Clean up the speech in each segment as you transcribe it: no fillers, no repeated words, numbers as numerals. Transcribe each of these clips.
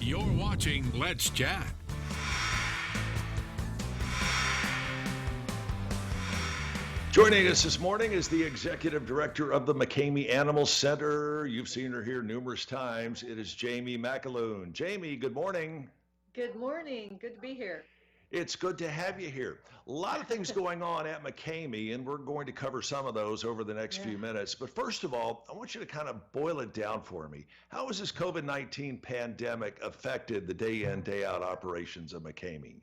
You're watching Let's Chat. Joining us this morning is the Executive Director of the McKamey Animal Center. You've seen her here numerous times. It is Jamie McAloon. Jamie, good morning. Good morning. Good to be here. It's good to have you here. A lot of things going on at McKamey, and we're going to cover some of those over the next few minutes. But first of all, I want you to kind of boil it down for me. How has this COVID-19 pandemic affected the day in, day out operations of McKamey?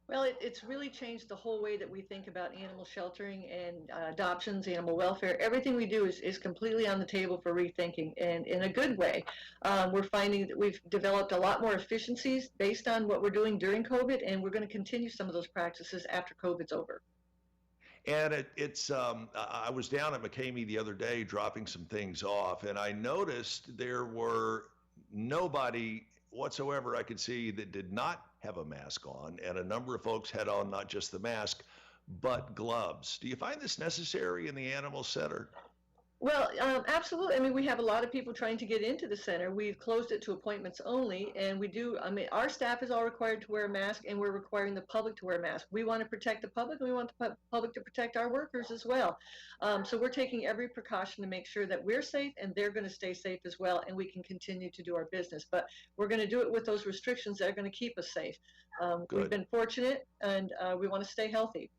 Well, it's really changed the whole way that we think about animal sheltering and adoptions, animal welfare. Everything we do is completely on the table for rethinking, and in a good way. We're finding that we've developed a lot more efficiencies based on what we're doing during COVID, and we're going to continue some of those practices after COVID's over. And I was down at McKamey the other day dropping some things off, and I noticed there were nobody whatsoever I could see that did not have a mask on, and a number of folks had on not just the mask, but gloves. Do you find this necessary in the animal center? Well, absolutely. I mean, we have a lot of people trying to get into the center. We've closed it to appointments only, and our staff is all required to wear a mask, and we're requiring the public to wear a mask. We want to protect the public, and we want the public to protect our workers as well. So we're taking every precaution to make sure that we're safe, and they're going to stay safe as well, and we can continue to do our business. But we're going to do it with those restrictions that are going to keep us safe. We've been fortunate, and we want to stay healthy.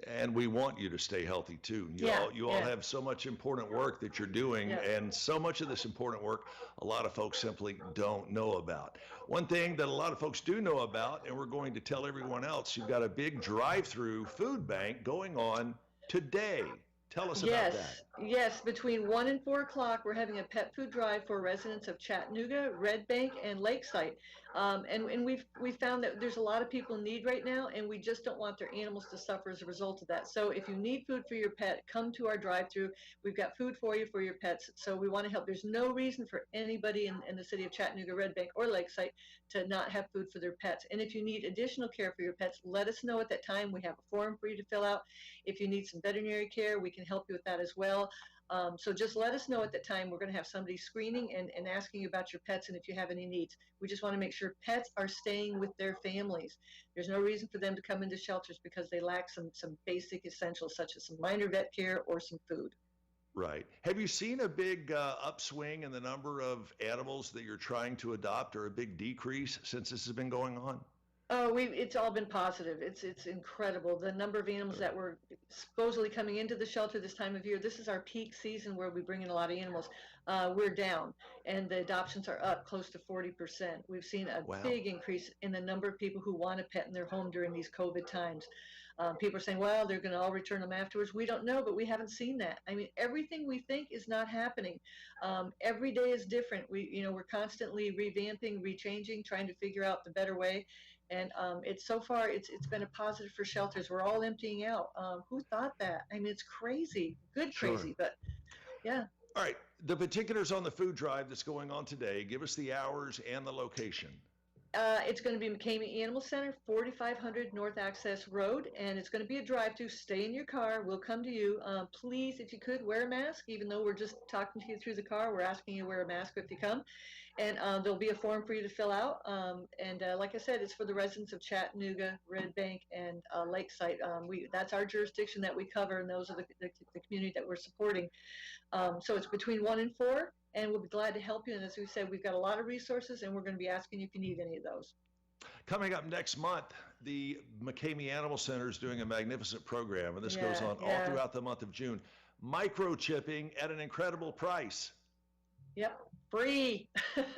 And we want you to stay healthy too. You all have so much important work that you're doing, and so much of this important work a lot of folks simply don't know about. One thing that a lot of folks do know about, and we're going to tell everyone else, you've got a big drive-through food bank going on today. Tell us about that. Yes, between 1 and 4 o'clock, we're having a pet food drive for residents of Chattanooga, Red Bank, and Lakeside. And we've found that there's a lot of people in need right now, and we just don't want their animals to suffer as a result of that. So if you need food for your pet, come to our drive-through. We've got food for you for your pets. So we want to help. There's no reason for anybody in the city of Chattanooga, Red Bank, or Lakeside to not have food for their pets. And if you need additional care for your pets, let us know at that time. We have a form for you to fill out. If you need some veterinary care, we can help you with that as well. So just let us know at that time. We're going to have somebody screening and asking you about your pets and if you have any needs. We just want to make sure pets are staying with their families. There's no reason for them to come into shelters because they lack some basic essentials such as some minor vet care or some food. Right. Have you seen a big upswing in the number of animals that you're trying to adopt, or a big decrease since this has been going on? Oh, it's all been positive. It's incredible. The number of animals that were supposedly coming into the shelter this time of year. This is our peak season where we bring in a lot of animals. We're down, and the adoptions are up close to 40%. We've seen a big increase in the number of people who want a pet in their home during these COVID times. People are saying, well, they're going to all return them afterwards. We don't know, but we haven't seen that. I mean, everything we think is not happening. Every day is different. We're constantly revamping, rechanging, trying to figure out the better way. And it's been a positive for shelters. We're all emptying out. Who thought that? I mean, it's crazy, crazy, but yeah. All right. The particulars on the food drive that's going on today, give us the hours and the location. It's going to be McKamey Animal Center, 4500 North Access Road, and it's going to be a drive-through. Stay in your car. We'll come to you. Please, if you could, wear a mask. Even though we're just talking to you through the car, we're asking you to wear a mask if you come. And there'll be a form for you to fill out. Like I said, it's for the residents of Chattanooga, Red Bank, and Lakeside. That's our jurisdiction that we cover, and those are the community that we're supporting. So it's between 1 and 4. And we'll be glad to help you. And as we said, we've got a lot of resources, and we're going to be asking you if you need any of those. Coming up next month, the McKamey Animal Center is doing a magnificent program, and this goes on all throughout the month of June. Microchipping at an incredible price. Yep, free.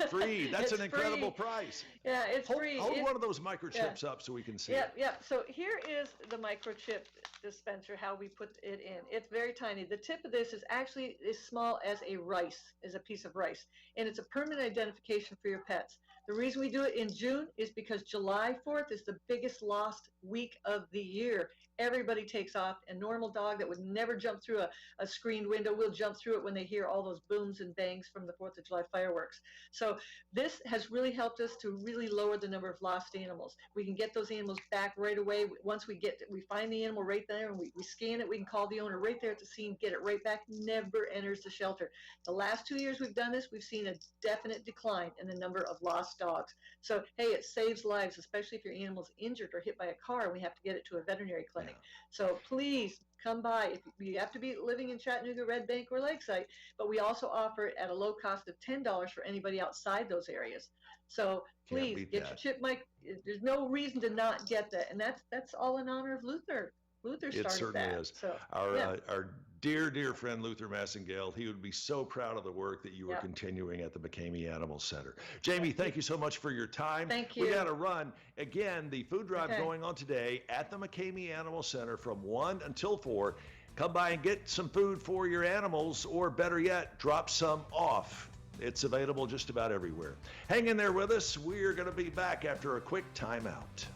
Free. That's an incredible price. Yeah, it's free. Hold one of those microchips up so we can see it. Yeah. So here is the microchip dispenser, how we put it in. It's very tiny. The tip of this is actually as small as a piece of rice, and it's a permanent identification for your pets. The reason we do it in June is because July 4th is the biggest lost week of the year. Everybody takes off. A normal dog that would never jump through a screened window will jump through it when they hear all those booms and bangs from the 4th of July. $10 fireworks. So this has really helped us to really lower the number of lost animals. We can get those animals back right away. Once we find the animal right there and we scan it, we can call the owner right there at the scene, get it right back, never enters the shelter. The last 2 years we've done this, we've seen a definite decline in the number of lost dogs. So, hey, it saves lives, especially if your animal's injured or hit by a car and we have to get it to a veterinary clinic. So please come by. If you have to be living in Chattanooga, Red Bank, or Lakeside, but we also offer it at a low cost of $10 for anybody outside those areas. So please get your chip mic. There's no reason to not get that, and that's all in honor of Luther. Luther started that. It certainly is. So, our dear friend Luther Massengale, he would be so proud of the work that you are continuing at the McKamey Animal Center. Jamie, thank you so much for your time. Thank you. We got to run. Again, the food drive going on today at the McKamey Animal Center from 1 until 4. Come by and get some food for your animals, or better yet, drop some off. It's available just about everywhere. Hang in there with us. We're going to be back after a quick timeout.